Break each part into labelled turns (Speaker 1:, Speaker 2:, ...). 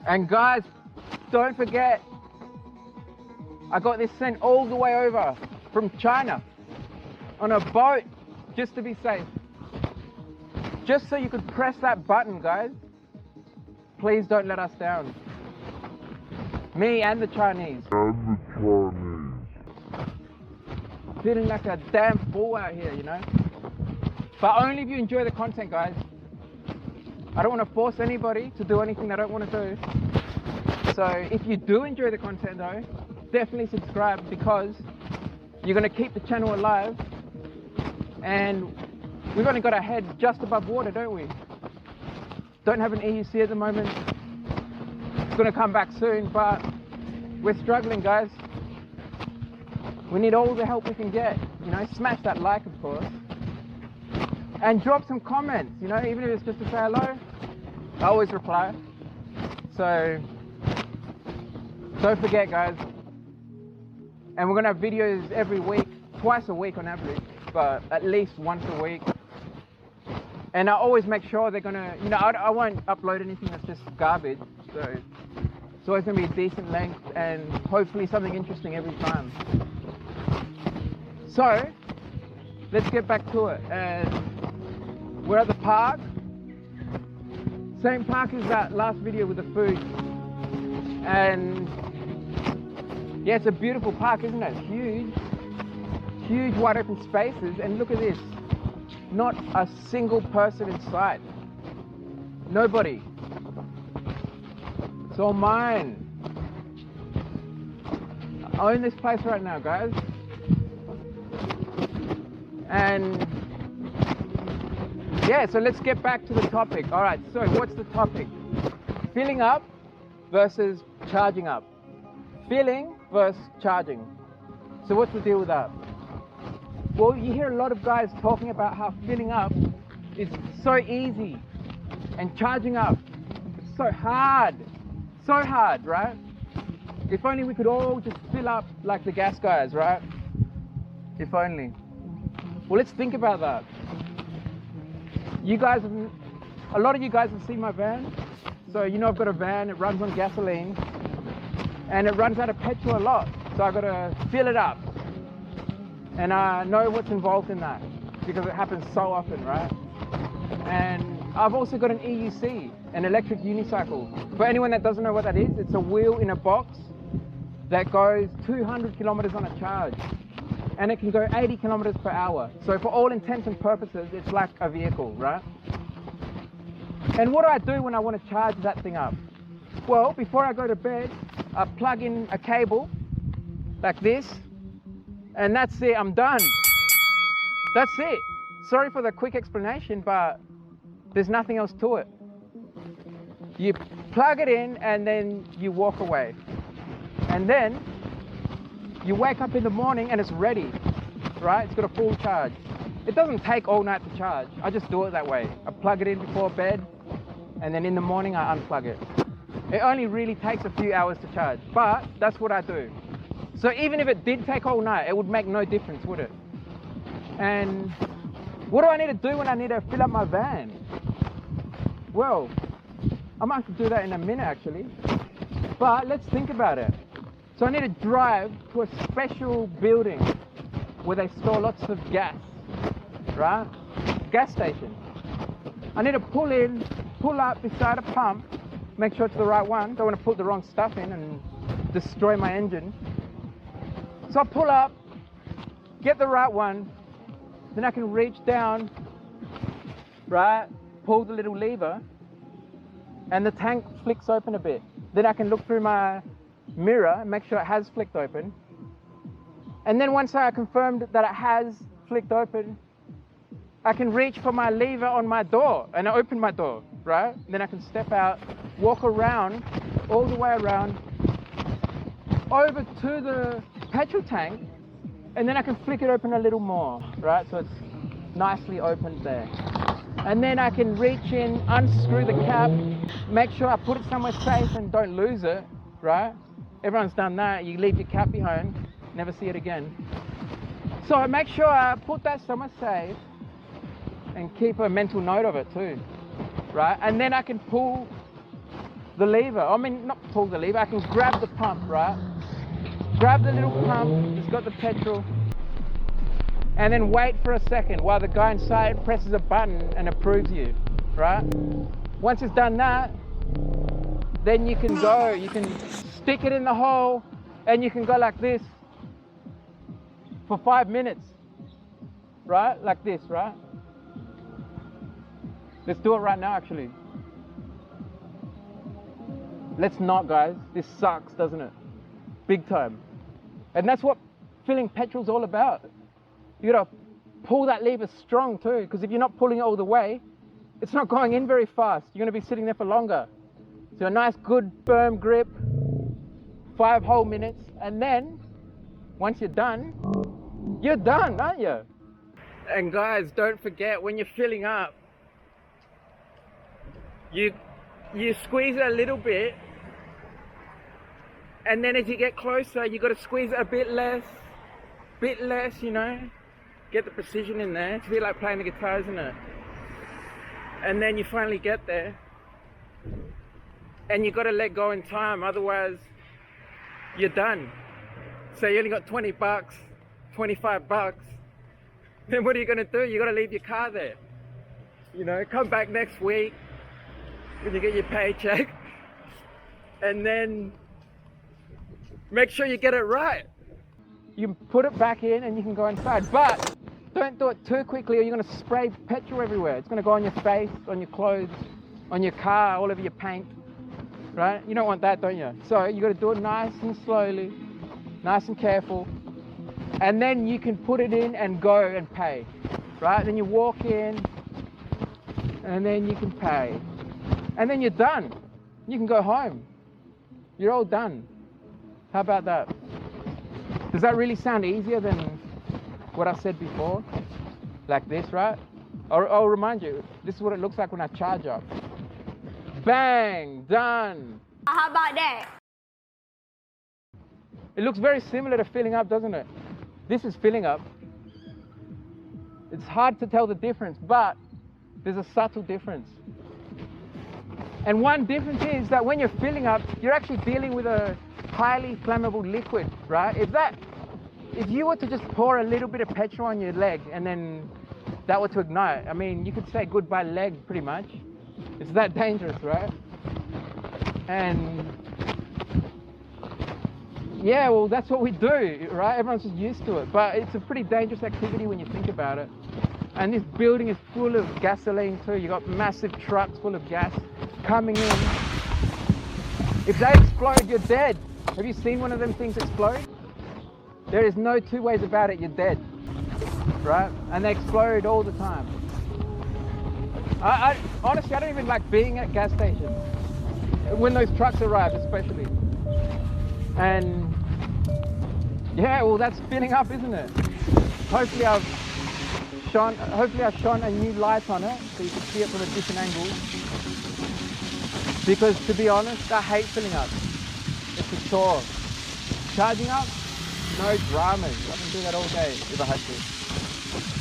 Speaker 1: And guys, don't forget, I got this sent all the way over from China on a boat just to be safe. Just so you could press that button, guys. Please don't let us down. Me and the Chinese. Feeling like a damn fool out here, you know? But only if you enjoy the content, guys. I don't want to force anybody to do anything they don't want to do. So if you do enjoy the content though, definitely subscribe, because you're going to keep the channel alive. And we've only got our head just above water, don't we? Don't have an EUC at the moment. It's going to come back soon, but we're struggling, guys. We need all the help we can get. You know, smash that like, of course. And drop some comments, you know, even if it's just to say hello. I always reply. So don't forget, guys. And we're going to have videos every week, twice a week on average, but at least once a week. And I always make sure they're going to, you know, I won't upload anything that's just garbage. So it's always going to be a decent length and hopefully something interesting every time. So let's get back to it. And we're at the park. Same park as that last video with the food. And yeah, it's a beautiful park, isn't it? Huge, huge wide open spaces. And look at this. Not a single person in sight. Nobody. It's all mine. I own this place right now, guys. And yeah, so let's get back to the topic. All right, so what's the topic? Filling up versus charging up. Filling versus charging. So what's the deal with that? Well, you hear a lot of guys talking about how filling up is so easy and charging up is so hard. So hard, right? If only we could all just fill up like the gas guys, right? If only. Well, let's think about that. You guys, a lot of you guys have seen my van. So you know I've got a van, it runs on gasoline and it runs out of petrol a lot. So I've got to fill it up. And I know what's involved in that because it happens so often, right? And I've also got an EUC, an electric unicycle. For anyone that doesn't know what that is, it's a wheel in a box that goes 200 kilometers on a charge. And it can go 80 kilometers per hour. So for all intents and purposes, it's like a vehicle, right? And what do I do when I want to charge that thing up? Well, before I go to bed, I plug in a cable like this, and that's it, I'm done. That's it. Sorry for the quick explanation, but there's nothing else to it. You plug it in and then you walk away. And then you wake up in the morning and it's ready, right? It's got a full charge. It doesn't take all night to charge. I just do it that way. I plug it in before bed and then in the morning I unplug it. It only really takes a few hours to charge, but that's what I do. So even if it did take all night, it would make no difference, would it? And what do I need to do when I need to fill up my van? Well, I might have to do that in a minute actually, but let's think about it. So I need to drive to a special building where they store lots of gas, right? Gas station. I need to pull up beside a pump, make sure it's the right one. Don't want to put the wrong stuff in and destroy my engine. So I pull up, get the right one, then I can reach down, right? Pull the little lever, and the tank flicks open a bit. Then I can look through my mirror and make sure it has flicked open. And then once I confirmed that it has flicked open, I can reach for my lever on my door and I open my door, right? Then I can step out, walk around, all the way around, over to the petrol tank, and then I can flick it open a little more, right? So it's nicely opened there. And then I can reach in, unscrew the cap, make sure I put it somewhere safe and don't lose it, right? Everyone's done that. You leave your cap behind, never see it again. So I make sure I put that somewhere safe and keep a mental note of it too, right? And then I can pull the lever. I mean, not pull the lever, I can grab the pump, right? Grab the little pump, it's got the petrol, and then wait for a second while the guy inside presses a button and approves you, right? Once it's done that, then you can go, you can stick it in the hole, and you can go like this for 5 minutes, right? Like this, right? Let's do it right now, actually. Let's not, guys. This sucks, doesn't it? Big time. And that's what filling petrol's all about. You gotta pull that lever strong too, because if you're not pulling it all the way, it's not going in very fast. You're gonna be sitting there for longer. So a nice, good, firm grip, 5 whole minutes, and then once you're done, aren't you? And guys, don't forget, when you're filling up, you squeeze it a little bit, and then as you get closer, you got to squeeze it a bit less, you know, get the precision in there. It's a bit like playing the guitar, isn't it? And then you finally get there, and you got to let go in time, otherwise you're done. So you only got 20 bucks, 25 bucks. Then what are you going to do? You got to leave your car there. You know, come back next week when you get your paycheck, and then make sure you get it right. You put it back in and you can go inside, but don't do it too quickly or you're going to spray petrol everywhere. It's going to go on your face, on your clothes, on your car, all over your paint, right? You don't want that, don't you? So you got to do it nice and slowly, nice and careful, and then you can put it in and go and pay, right? Then you walk in and then you can pay. And then you're done. You can go home. You're all done. How about that? Does that really sound easier than what I said before? Like this, right? I'll remind you, this is what it looks like when I charge up. Bang, done.
Speaker 2: How about that?
Speaker 1: It looks very similar to filling up, doesn't it? This is filling up. It's hard to tell the difference, but there's a subtle difference. And one difference is that when you're filling up, you're actually dealing with a highly flammable liquid, right? If you were to just pour a little bit of petrol on your leg and then that were to ignite, I mean, you could say goodbye leg pretty much. It's that dangerous, right? And yeah, well, that's what we do, right? Everyone's just used to it, but it's a pretty dangerous activity when you think about it. And this building is full of gasoline too. You got massive trucks full of gas coming in. If they explode, you're dead. Have you seen one of them things explode? There is no two ways about it, you're dead, right? And they explode all the time. Honestly, I don't even like being at gas stations, when those trucks arrive especially. And yeah, well, that's filling up, isn't it? Hopefully I've shone a new light on it so you can see it from a different angle. Because to be honest, I hate filling up. It's a chore. Charging up, no dramas. I can do that all day if I had to.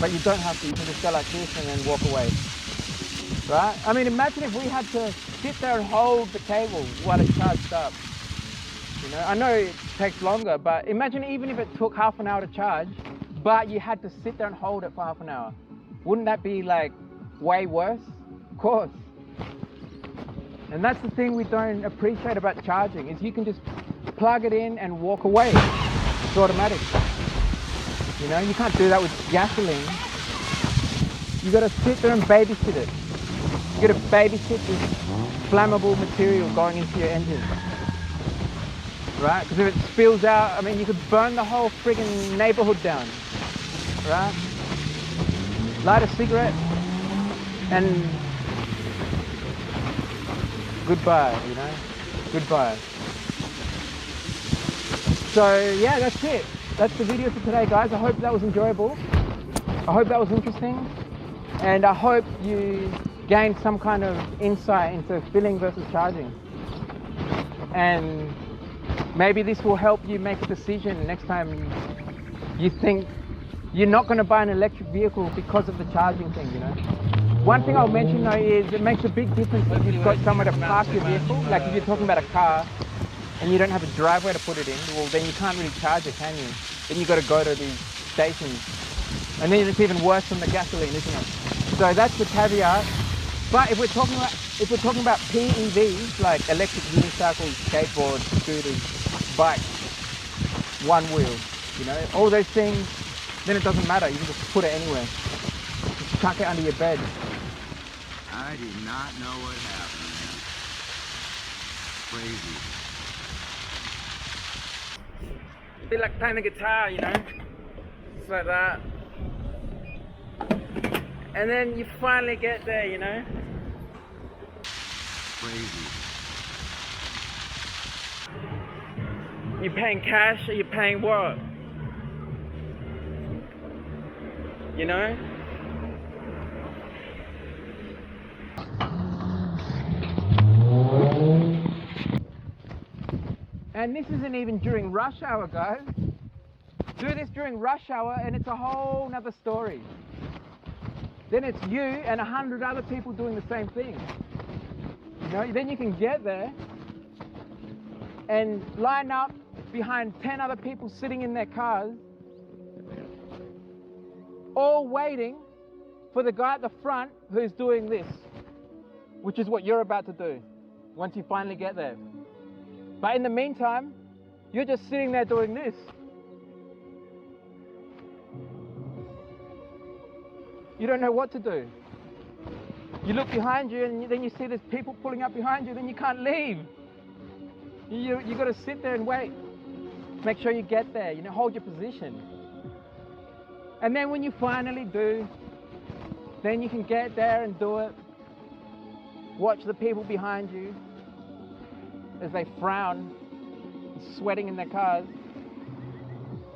Speaker 1: But you don't have to. You can just go like this and then walk away. Right? I mean, imagine if we had to sit there and hold the cable while it's charged up. You know, I know it takes longer, but imagine even if it took half an hour to charge, but you had to sit there and hold it for half an hour. Wouldn't that be like way worse? Of course. And that's the thing we don't appreciate about charging, is you can just plug it in and walk away. It's automatic. You know, you can't do that with gasoline. You gotta sit there and babysit it. You gotta babysit this flammable material going into your engine. Right? Because if it spills out, I mean, you could burn the whole friggin' neighborhood down. Right? Light a cigarette and goodbye, you know? Goodbye. So yeah, that's it. That's the video for today, guys. I hope that was enjoyable. I hope that was interesting. And I hope you gained some kind of insight into filling versus charging. And maybe this will help you make a decision next time you think you're not going to buy an electric vehicle because of the charging thing, you know? One thing I'll mention though is it makes a big difference if you've got somewhere to park your vehicle. Like if you're talking about a car and you don't have a driveway to put it in, well then you can't really charge it, can you? Then you've got to go to these stations. And then it's even worse than the gasoline, isn't it? So that's the caveat. But if we're talking about PEVs, like electric unicycles, skateboards, scooters, bikes, one wheel, you know, all those things, then it doesn't matter. You can just put it anywhere. Just chuck it under your bed.
Speaker 2: I do not know what happened, man. Crazy.
Speaker 1: A bit like playing the guitar, you know, just like that. And then you finally get there, you know.
Speaker 2: Crazy.
Speaker 1: You're paying cash or you're paying what? You know? And this isn't even during rush hour, guys. Do this during rush hour and it's a whole nother story. Then it's you and 100 other people doing the same thing. You know, then you can get there and line up behind 10 other people sitting in their cars, all waiting for the guy at the front who's doing this, which is what you're about to do once you finally get there. But in the meantime, you're just sitting there doing this. You don't know what to do. You look behind you and then you see there's people pulling up behind you, then you can't leave. You got to sit there and wait. Make sure you get there, you know, hold your position. And then when you finally do, then you can get there and do it. Watch the people behind you as they frown, sweating in their cars.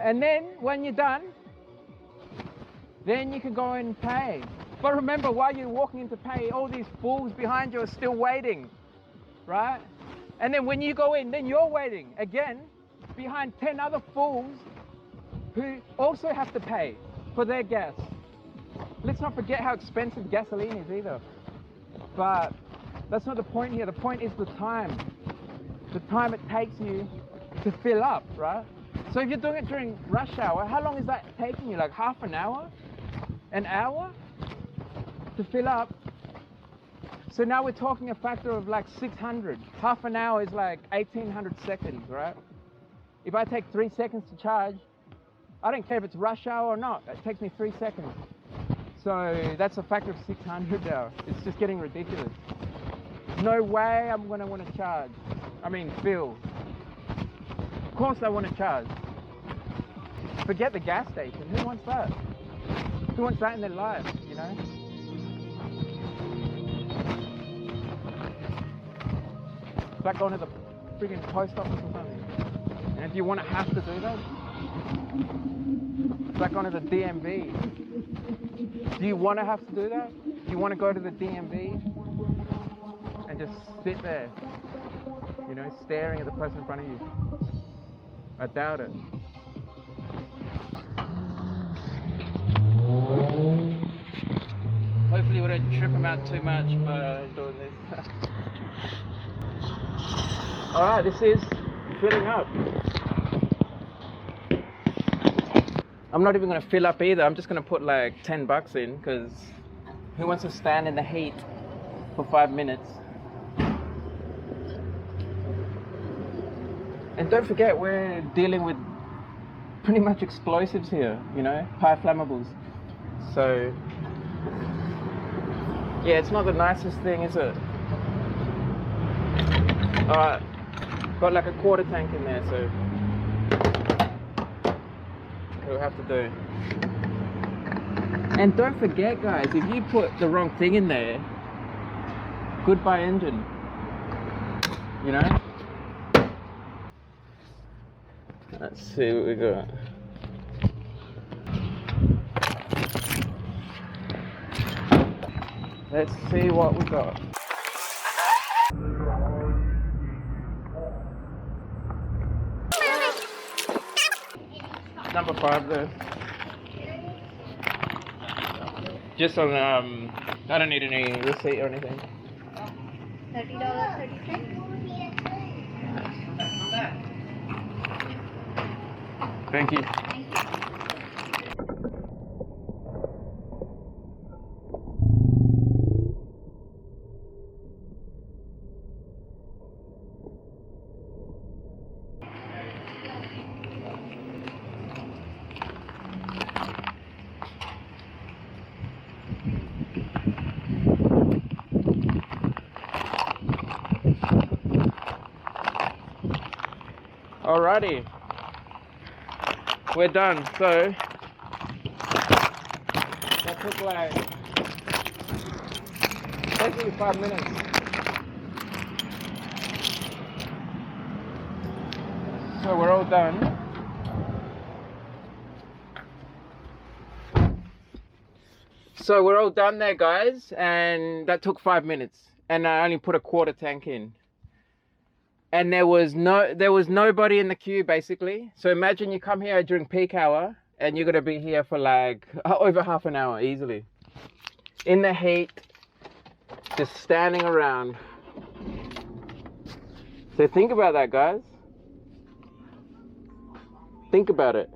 Speaker 1: And then when you're done, then you can go and pay. But remember, while you're walking in to pay, all these fools behind you are still waiting, right? And then when you go in, then you're waiting again behind 10 other fools who also have to pay for their gas. Let's not forget how expensive gasoline is either. But that's not the point here. The point is the time. The time it takes you to fill up, right? So if you're doing it during rush hour, how long is that taking you? Like half an hour? An hour? To fill up? So now we're talking a factor of like 600. Half an hour is like 1800 seconds, right? If I take 3 seconds to charge, I don't care if it's rush hour or not. It takes me 3 seconds. So that's a factor of 600 now. It's just getting ridiculous. No way I'm gonna want to charge. I mean, fill. Of course I want to charge. Forget the gas station. Who wants that? Who wants that in their life, you know? It's like going to the friggin' post office or something. And if you want to have to do that, it's like going to the DMV. Do you want to have to do that? Do you want to go to the DMV and just sit there, you know, staring at the person in front of you? I doubt it. Hopefully we don't trip them out too much by doing this. Alright, this is filling up. I'm not even going to fill up either. I'm just going to put like $10 in, because who wants to stand in the heat for 5 minutes? And don't forget, we're dealing with pretty much explosives here, you know, high flammables. So, yeah, it's not the nicest thing, is it? Alright, got like a quarter tank in there, so we'll have to do. And don't forget, guys, if you put the wrong thing in there, goodbye engine, you know? Let's see what we got. Let's see what we got. Number 5 there. Just on, I don't need any receipt or anything.
Speaker 3: $30.33.
Speaker 1: Thank you. Alrighty, we're done. So that took like basically 5 minutes. So we're all done. So we're all done there, guys, and that took 5 minutes, and I only put a quarter tank in. And there was nobody in the queue basically. So imagine you come here during peak hour and you're gonna be here for like over half an hour easily. In the heat, just standing around. So think about that, guys. Think about it.